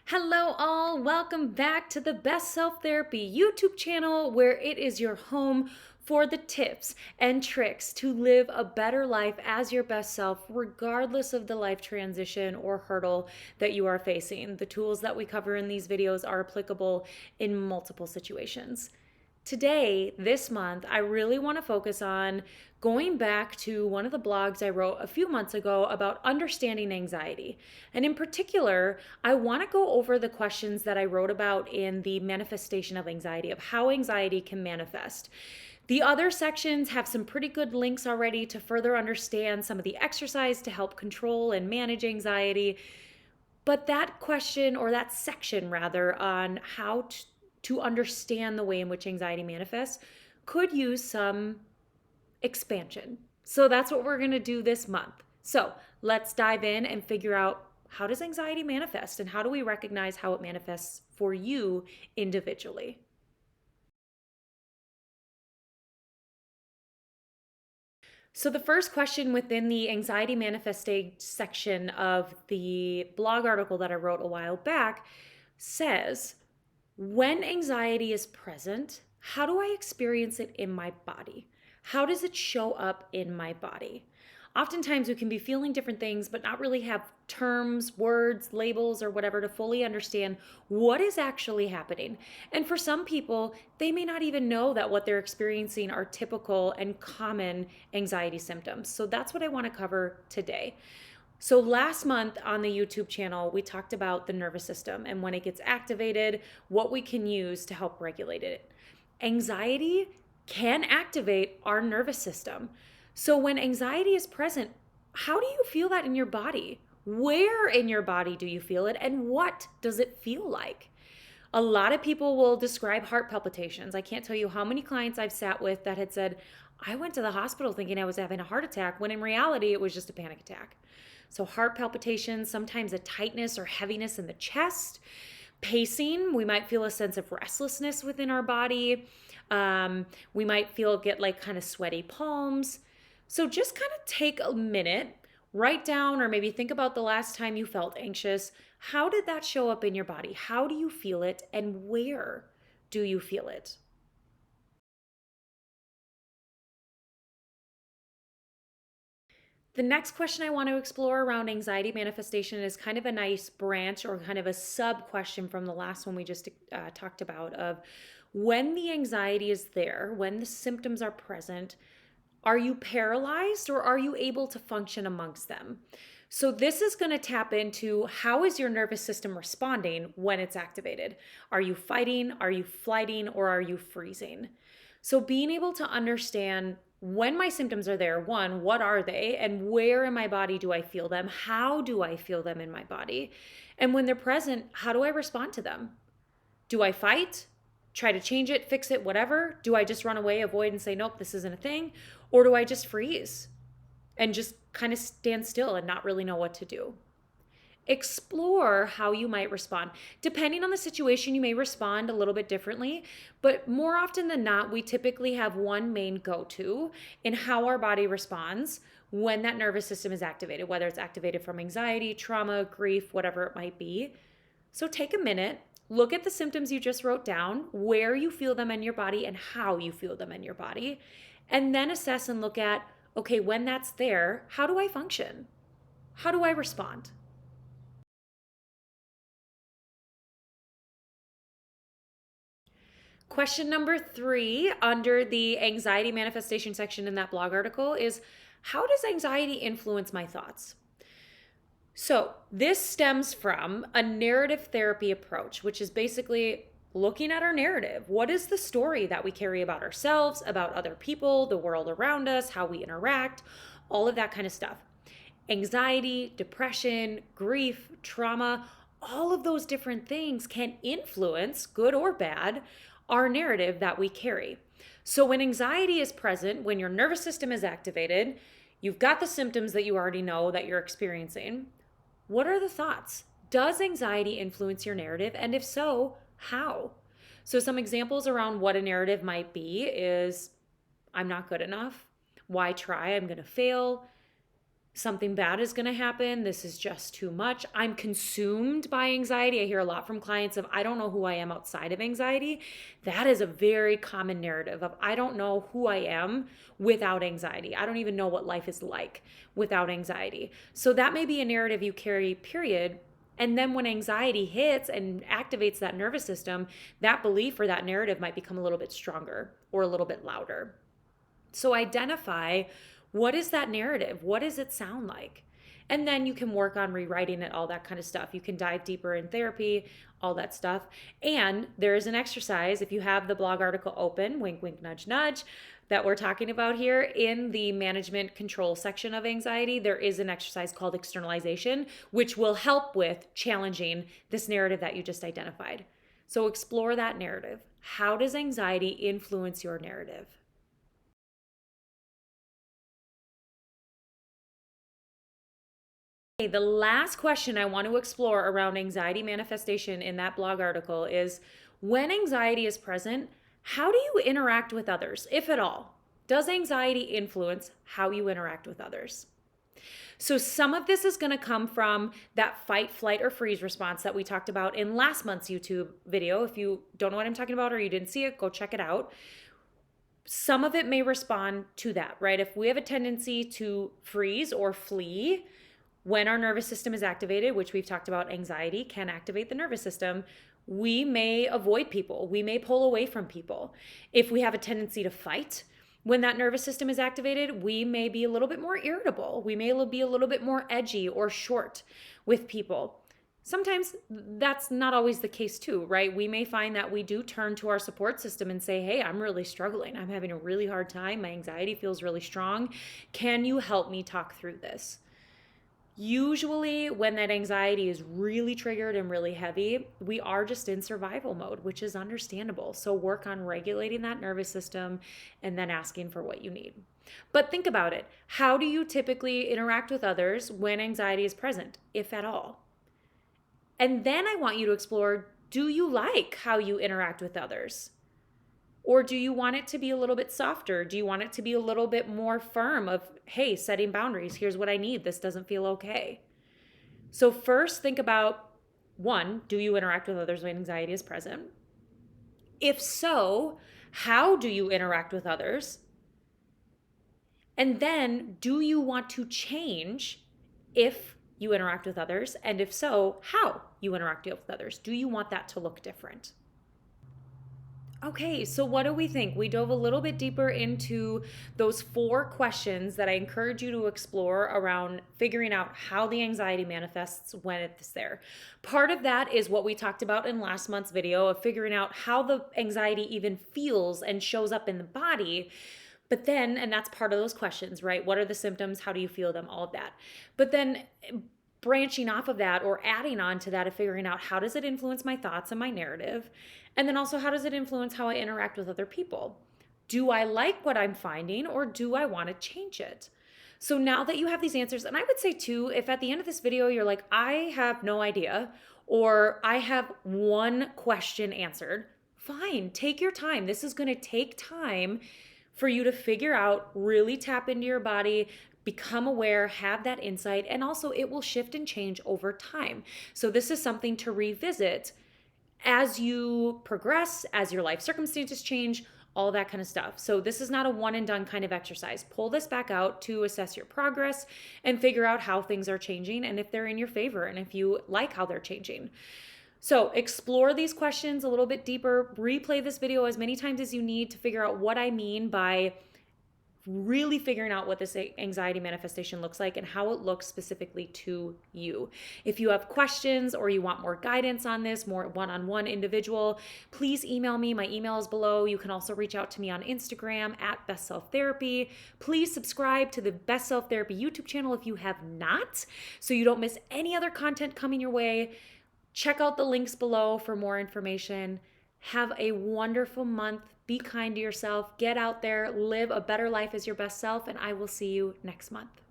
Hello, all. Welcome back to the Best Self Therapy YouTube channel, where it is your home for the tips and tricks to live a better life as your best self, regardless of the life transition or hurdle that you are facing. The tools that we cover in these videos are applicable in multiple situations. Today, this month, I really want to focus on going back to one of the blogs I wrote a few months ago about understanding anxiety. And in particular, I want to go over the questions that I wrote about in the manifestation of anxiety, of how anxiety can manifest. The other sections have some pretty good links already to further understand some of the exercise to help control and manage anxiety. But that question, or that section rather, on how to understand the way in which anxiety manifests could use some expansion. So that's what we're going to do this month. So let's dive in and figure out, how does anxiety manifest and how do we recognize how it manifests for you individually? So, the first question within the anxiety manifesting section of the blog article that I wrote a while back says, when anxiety is present, how do I experience it in my body? How does it show up in my body? Oftentimes, we can be feeling different things, but not really have terms, words, labels, or whatever to fully understand what is actually happening. And for some people, they may not even know that what they're experiencing are typical and common anxiety symptoms. So that's what I want to cover today. So, last month on the YouTube channel, we talked about the nervous system and when it gets activated, what we can use to help regulate it. Anxiety can activate our nervous system. So, when anxiety is present, how do you feel that in your body? Where in your body do you feel it, and what does it feel like? A lot of people will describe heart palpitations. I can't tell you how many clients I've sat with that had said, I went to the hospital thinking I was having a heart attack, when in reality it was just a panic attack. So, heart palpitations, sometimes a tightness or heaviness in the chest. Pacing, we might feel a sense of restlessness within our body. We might get like kind of sweaty palms. So, just kind of take a minute, write down, or maybe think about the last time you felt anxious. How did that show up in your body? How do you feel it, and where do you feel it? The next question I want to explore around anxiety manifestation is kind of a nice branch or kind of a sub question from the last one we just talked about, of when the anxiety is there, when the symptoms are present, are you paralyzed or are you able to function amongst them? So this is going to tap into, how is your nervous system responding when it's activated? Are you fighting? Are you flighting? Or are you freezing? So being able to understand, when my symptoms are there, one, what are they, and where in my body do I feel them? How do I feel them in my body? And when they're present, how do I respond to them? Do I fight, try to change it, fix it, whatever? Do I just run away, avoid, and say, nope, this isn't a thing? Or do I just freeze and just kind of stand still and not really know what to do? Explore how you might respond. Depending on the situation, you may respond a little bit differently, but more often than not, we typically have one main go to in how our body responds when that nervous system is activated, whether it's activated from anxiety, trauma, grief, whatever it might be. So take a minute, look at the symptoms you just wrote down, where you feel them in your body, and how you feel them in your body, and then assess and look at, okay, when that's there, how do I function? How do I respond? Question number 3 under the anxiety manifestation section in that blog article is, how does anxiety influence my thoughts? So, this stems from a narrative therapy approach, which is basically looking at our narrative. What is the story that we carry about ourselves, about other people, the world around us, how we interact, all of that kind of stuff. Anxiety, depression, grief, trauma, all of those different things can influence, good or bad, our narrative that we carry. So when anxiety is present, when your nervous system is activated, you've got the symptoms that you already know that you're experiencing. What are the thoughts? Does anxiety influence your narrative? And if so, how? So some examples around what a narrative might be is, I'm not good enough. Why try? I'm going to fail. something bad is going to happen. This is just too much. I'm consumed by anxiety. I hear a lot from clients of, I don't know who I am outside of anxiety. That is a very common narrative of, I don't know who I am without anxiety. I don't even know what life is like without anxiety. So that may be a narrative you carry, period. And then when anxiety hits and activates that nervous system, that belief or that narrative might become a little bit stronger or a little bit louder. So identify, what is that narrative? What does it sound like? And then you can work on rewriting it, all that kind of stuff. You can dive deeper in therapy, all that stuff. And there is an exercise, if you have the blog article open, wink, wink, nudge, nudge, that we're talking about here in the management control section of anxiety, there is an exercise called externalization, which will help with challenging this narrative that you just identified. So explore that narrative. How does anxiety influence your narrative? Okay, the last question I want to explore around anxiety manifestation in that blog article is, when anxiety is present, how do you interact with others, if at all? Does anxiety influence how you interact with others? So some of this is going to come from that fight, flight, or freeze response that we talked about in last month's YouTube video. If you don't know what I'm talking about or you didn't see it, go check it out. Some of it may respond to that, right? If we have a tendency to freeze or flee when our nervous system is activated, which we've talked about, anxiety can activate the nervous system, we may avoid people. We may pull away from people. If we have a tendency to fight, when that nervous system is activated, we may be a little bit more irritable. We may be a little bit more edgy or short with people. Sometimes that's not always the case too, right? We may find that we do turn to our support system and say, hey, I'm really struggling. I'm having a really hard time. My anxiety feels really strong. Can you help me talk through this? Usually when that anxiety is really triggered and really heavy, we are just in survival mode, which is understandable. So work on regulating that nervous system and then asking for what you need. But think about it. How do you typically interact with others when anxiety is present, if at all? And then I want you to explore, do you like how you interact with others? Or do you want it to be a little bit softer? Do you want it to be a little bit more firm of, hey, setting boundaries, here's what I need, this doesn't feel okay. So first think about, one, do you interact with others when anxiety is present? If so, how do you interact with others? And then, do you want to change if you interact with others? And if so, how you interact with others? Do you want that to look different? Okay, so what do we think? We dove a little bit deeper into those 4 questions that I encourage you to explore around figuring out how the anxiety manifests when it's there. Part of that is what we talked about in last month's video of figuring out how the anxiety even feels and shows up in the body. But then, and that's part of those questions, right? What are the symptoms? How do you feel them? All of that. But then branching off of that or adding on to that of figuring out, how does it influence my thoughts and my narrative? And then also, how does it influence how I interact with other people? Do I like what I'm finding, or do I want to change it? So now that you have these answers, and I would say too, if at the end of this video you're like, I have no idea, or I have one question answered, fine, take your time. This is going to take time for you to figure out, really tap into your body, become aware, have that insight, and also it will shift and change over time. So this is something to revisit as you progress, as your life circumstances change, all that kind of stuff. So this is not a one and done kind of exercise. Pull this back out to assess your progress and figure out how things are changing and if they're in your favor and if you like how they're changing. So explore these questions a little bit deeper. Replay this video as many times as you need to figure out what I mean by really figuring out what this anxiety manifestation looks like and how it looks specifically to you. If you have questions or you want more guidance on this, more one-on-one individual, please email me. My email is below. You can also reach out to me on Instagram at Best Self Therapy. Please subscribe to the Best Self Therapy YouTube channel if you have not, so you don't miss any other content coming your way. Check out the links below for more information. Have a wonderful month. Be kind to yourself. Get out there. Live a better life as your best self. And I will see you next month.